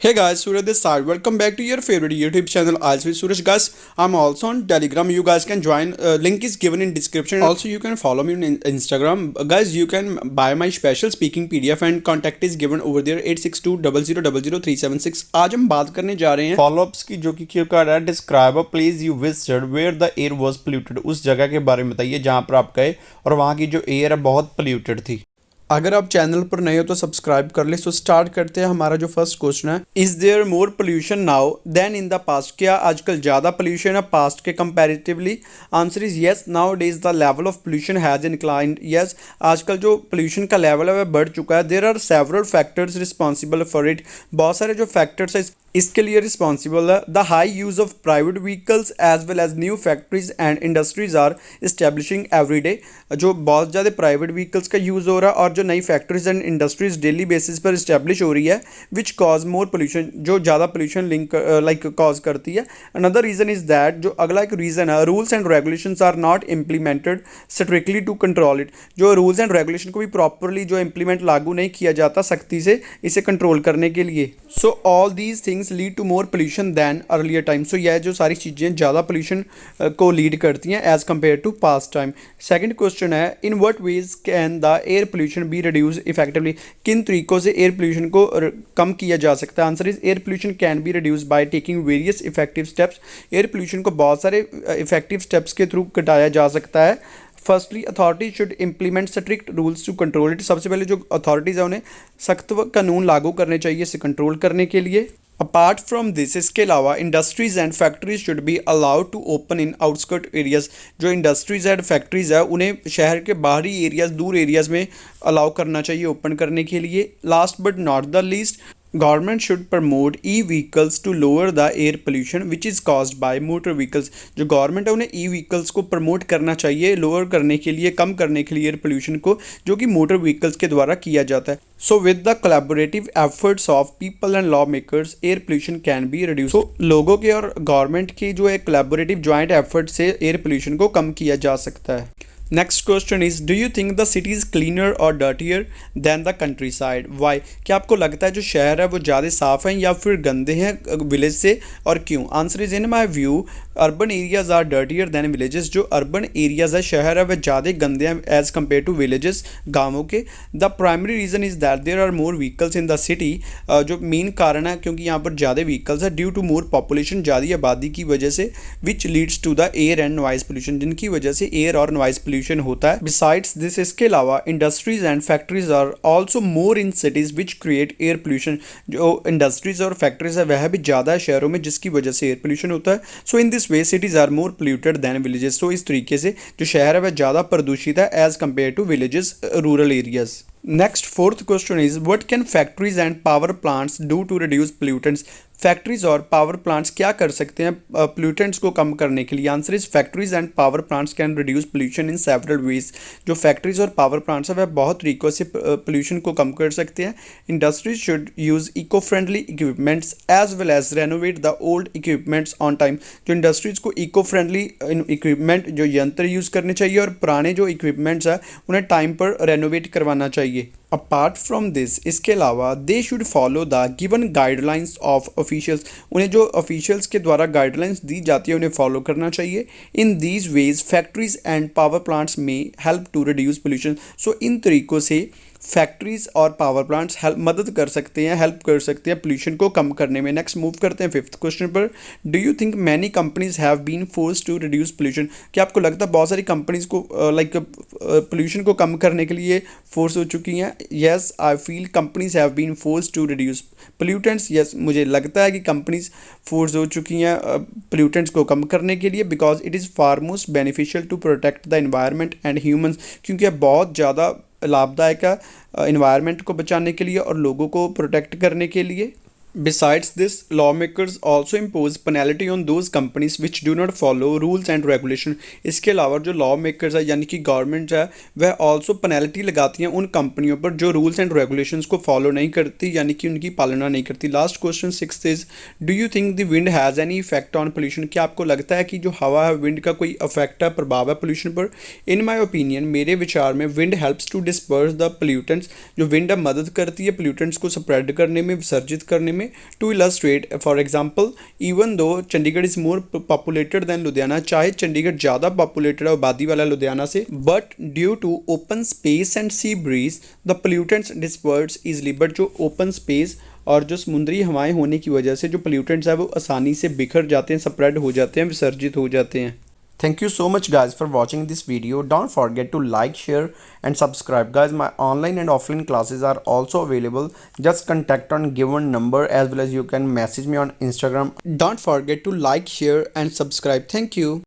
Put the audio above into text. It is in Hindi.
Hey guys, Suraj this side. Welcome back to your favorite YouTube channel. As with Suraj guys, I'm also on Telegram. You guys can join. Link is given in description. Also, you can follow me on Instagram. Guys, you can buy my special speaking PDF and contact is given over there 8620000376. आज हम बात करने जा रहे हैं फॉलोअप्स की, जो कि क्यू कार्ड है describe a place you visited where the air was polluted. उस जगह के बारे में बताइए जहाँ पर आप गए और वहाँ की जो एयर है बहुत पोल्यूटेड थी। अगर आप चैनल पर नए हो तो सब्सक्राइब कर ले। सो स्टार्ट करते हैं। हमारा जो फर्स्ट क्वेश्चन है, is there more pollution now than in the past? क्या आजकल ज़्यादा पोल्यूशन है पास्ट के comparatively? Answer is yes. Nowadays the level of pollution has inclined. Yes, आजकल जो पोल्यूशन का लेवल है वह बढ़ चुका है। There are several factors responsible for it. बहुत सारे जो फैक्टर्स है इसके लिए रिस्पॉन्सिबल है। The high use of private vehicles as well as new factories and industries are establishing every day. जो बहुत ज़्यादा प्राइवेट व्हीकल्स का यूज़ हो रहा है और जो नई factories and industries daily basis पर इस्टेब्लिश हो रही है, विच कॉज मोर पोल्यूशन, जो ज़्यादा पोल्यूशन लाइक कॉज करती है। अनदर रीज़न इज़ दैट, जो अगला एक रीज़न है, rules and regulations are not implemented strictly to control it. जो रूल्स एंड रेगुलेशन को भी प्रॉपरली जो इम्प्लीमेंट लागू नहीं किया जाता सख्ती से इसे कंट्रोल करने के लिए। So all these things lead to more pollution than earlier time. सो यह जो सारी चीज़ें ज़्यादा पोल्यूशन को लीड करती हैं as compare to past time. Second question है, in what ways can the air pollution be reduce effectively? किन तरीकों से एयर पोल्यूशन को कम किया जा सकता है? Answer is air pollution can be reduce by taking various effective steps. Air pollution को बहुत सारे इफेक्टिव स्टेप्स के थ्रू घटाया जा सकता है। Firstly authority should implement strict rules to control it. सबसे पहले जो अथॉरिटीज़ हैं उन्हें सख्त कानून लागू करने चाहिए इसे कंट्रोल करने के लिए। अपार्ट फ्रॉम दिस, इसके अलावा industries and factories should be allowed to open in outskirt areas. जो इंडस्ट्रीज एंड फैक्ट्रीज है उन्हें शहर के बाहरी एरियाज, दूर एरियाज में अलाउ करना चाहिए ओपन करने के लिए। Last but not the least, government should promote e vehicles to lower the air pollution which is caused by motor vehicles. जो गवर्नमेंट है उन्हें ई व्हीकल्स को प्रमोट करना चाहिए लोअर करने के लिए, कम करने के लिए एयर पोल्यूशन को, जो कि मोटर व्हीकल्स के द्वारा किया जाता है। So with the collaborative efforts of people and lawmakers air pollution can be reduce. तो लोगों के और गवर्नमेंट की जो एक कोलैबोरेटिव जॉइंट एफर्ट से एयर पोल्यूशन को कम किया जा सकता है। Next question is, do you think the city is cleaner और dirtier than the countryside? Why? क्या आपको लगता है जो शहर है वो ज़्यादा साफ़ हैं या फिर गंदे हैं विलेज से, और क्यों? Answer is, in my view urban areas are dirtier than villages. जो अर्बन एरियाज है, शहर है, वह ज़्यादा गंदे हैं एज़ कम्पेयर टू विलेजेस, गाँवों के। The primary reason is that there are more vehicles in the city. जो मेन कारण है क्योंकि यहाँ पर ज़्यादा व्हीकल्स है ड्यू टू मोर पॉपुलेशन, ज़्यादा आबादी की वजह से, which leads to the air and noise pollution, जिनकी वजह से एयर और नॉइज़ पोल्यूशन होता है। बिसाइड्स दिस, इसके अलावा industries and factories are also more in cities which create air pollution. जो इंडस्ट्रीज और फैक्ट्रीज है वह भी ज़्यादा है शहरों में, जिसकी वजह से एयर पोल्यूशन होता है। So in this way cities are more polluted than villages. So इस तरीके से जो शहर है वह ज़्यादा प्रदूषित है as compare to villages, rural areas. Next fourth question is, what can factories and power plants do to reduce pollutants? Factories और पावर प्लांट्स क्या कर सकते हैं पोल्यूटेंट्स को कम करने के लिए? Answer is, factories and power plants can reduce pollution in several ways. जो फैक्ट्रीज और पावर प्लांट्स है वह बहुत तरीक़ों से पोल्यूशन को कम कर सकते हैं। Industries should use eco friendly equipments as well as renovate the old equipments on time. जो इंडस्ट्रीज को इको फ्रेंडली इक्विपमेंट, जो यंत्र यूज़ करने चाहिए और पुराने जो इक्विपमेंट्स है उन्हें टाइम पर रेनोवेट करवाना चाहिए। अपार्ट फ्रॉम दिस, इसके अलावा they should follow the given guidelines of officials. उन्हें जो ऑफिशियल्स के द्वारा गाइडलाइंस दी जाती है उन्हें फॉलो करना चाहिए। In these veg factories and power plants में हेल्प टू रिड्यूस पोल्यूशन। सो इन तरीक़ों से फैक्ट्रीज और पावर प्लांट्स मदद कर सकते हैं, हेल्प कर सकते हैं पोल्यूशन को कम करने में। नेक्स्ट मूव करते हैं फिफ्थ क्वेश्चन पर, do you think many companies have been forced to reduce pollution? क्या आपको लगता है बहुत सारी कंपनीज को पोल्यूशन को कम करने के लिए फोर्स हो चुकी हैं? Yes, I feel companies have been forced to reduce pollutants. Yes, मुझे लगता है कि कंपनीज फोर्स हो चुकी हैं पोल्यूटेंट्स को कम करने के लिए, because it is far most beneficial to protect the environment and humans. क्योंकि यह बहुत ज़्यादा लाभदायक है इन्वायरमेंट को बचाने के लिए और लोगों को प्रोटेक्ट करने के लिए। Besides this, lawmakers also impose penalty on those companies which do not follow rules and regulation. इसके अलावा जो लॉ मेकर्स है यानी कि गवर्नमेंट है वह also पेनल्टी लगाती हैं उन कंपनियों पर जो रूल्स एंड रेगुलेशंस को फॉलो नहीं करती, यानी कि उनकी पालना नहीं करती। Last question sixth is, do you think the wind has any effect on pollution? क्या आपको लगता है कि जो हवा है विंड का कोई इफेक्ट है, प्रभाव है पोल्यूशन पर? इन माई ओपिनियन, मेरे विचार में wind helps to disperse the pollutants. जो विंड है मदद करती है पोल्यूटेंट्स को स्प्रेड करने में, विसर्जित करने में। में to illustrate for example even though Chandigarh is more populated than Ludhiana, चाहे चंडीगढ़ ज़्यादा पॉपुलेटेड है आबादी वाला लुधियाना से, but due to open space and sea breeze the pollutants disperse easily. But जो ओपन स्पेस और जो समुद्री हवाएं होने की वजह से जो पोल्यूटेंट्स है वो आसानी से बिखर जाते हैं, स्प्रेड हो जाते हैं, विसर्जित हो जाते हैं। Thank you so much guys for watching this video. Don't forget to like, share and subscribe. Guys, my online and offline classes are also available. Just contact on given number, as well as you can message me on Instagram. Don't forget to like, share and subscribe. Thank you.